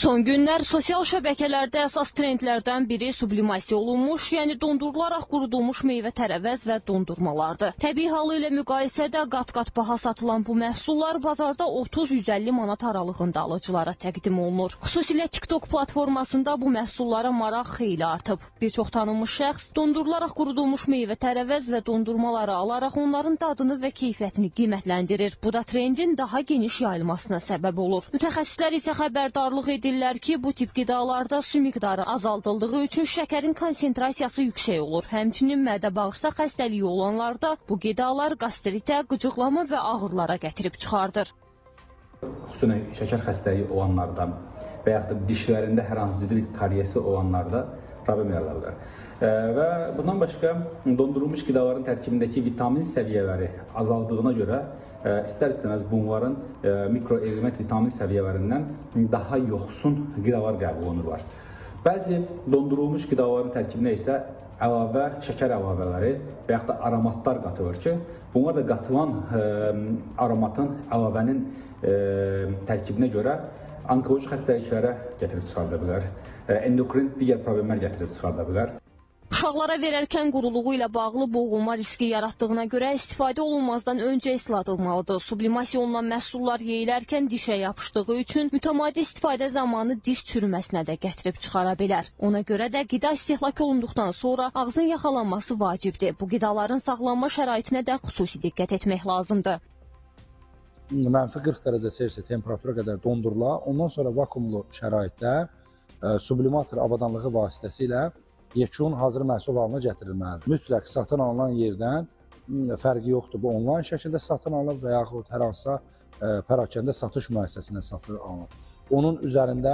Son günlər sosial şəbəkələrdə əsas trendlərdən biri sublimasiya olunmuş, yəni dondurularaq qurudulmuş meyvə-tərəvəz və dondurmalardır. Təbii halı ilə müqayisədə qat-qat baha satılan bu məhsullar bazarda 30-150 manat aralığında alıcılara təqdim olunur. Xüsusilə TikTok platformasında bu məhsullara maraq xeyli artıb. Bir çox tanınmış şəxs dondurularaq qurudulmuş meyvə-tərəvəz və dondurmaları alaraq onların dadını və keyfiyyətini qiymətləndirir. Bu da trendin daha geniş yayılmasına səbəb olur. Mütəxəssislər isə xəbərdarlıq edirlər ki, bu tip qidalarda su miqdarı azaldıldığı üçün şəkərin konsentrasiyası yüksək olur. Həmçinin mədə-bağırsaq xəstəliyi olanlarda bu qidalar qastritə, qıcıqlama və ağrılara gətirib çıxardır. Xüsusən şəkər xəstəliyi olanlarda və yaxud da dişlərində hər hansı ciddi kariyesi olanlarda problem yarada bilər. Və bundan başqa dondurulmuş qidaların tərkibindəki vitamin səviyyələri azaldığına görə istər-istəməz bunların mikroelement vitamin səviyyələrindən daha yoxsun qidalar qəbul olunurlar. Bəzi dondurulmuş qidaların tərkibinə isə əlavə şəkər əlavələri və yaxud da aromatlar qatılır ki, bunlar da qatılan aromatın əlavənin tərkibinə görə onkoloji xəstəliklərə gətirib çıxarda bilər, endokrin digər problemlər gətirib çıxarda bilər. Uşaqlara verərkən quruluğu ilə bağlı boğulma riski yaratdığına görə istifadə olunmazdan öncə isladılmalıdır. Sublimasiya olunan məhsullar yeyilərkən dişə yapışdığı üçün mütəmadi istifadə zamanı diş çürüməsinə də gətirib çıxara bilər. Ona görə də qida istehlak olunduqdan sonra ağzın yaxalanması vacibdir. Bu qidaların saxlanma şəraitinə də xüsusi diqqət etmək lazımdır. Mənfi 40 dərəcə Selsi temperatura qədər dondurula, ondan sonra vakuumlu şəraitdə sublimator avadanlığı vasitəsilə yekun hazır məhsul halına gətirilməlidir. Mütləq satın alınan yerdən fərqi yoxdur. Bu onlayn şəkildə satın alınır və yaxud hər hansısa pərakəndə satış müəssisəsindən satın alınır. Onun üzərində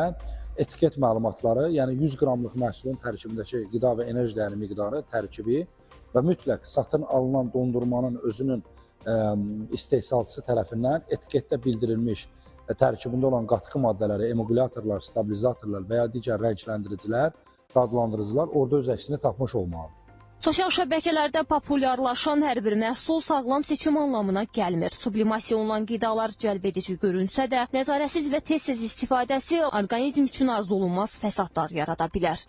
etiket məlumatları, yəni 100 qramlıq məhsulun tərkibindəki qida və enerji dəyəri miqdarı, tərkibi və mütləq satın alınan dondurmanın özünün istehsalçısı tərəfindən etiketdə bildirilmiş tərkibində olan qatqı maddələri, emulgatorlar, stabilizatorlar və ya digər rəngləndiricilər, dadlandırıcılar orada öz əksini tapmış olmalıdır. Sosial şəbəkələrdə populyarlaşan hər bir məhsul sağlam seçim anlamına gəlmir. Sublimasiya olunan qidalar cəlbedici görünsə də, nəzarətsiz və tez-tez istifadəsi orqanizm üçün arzu olunmaz fəsadlar yarada bilər.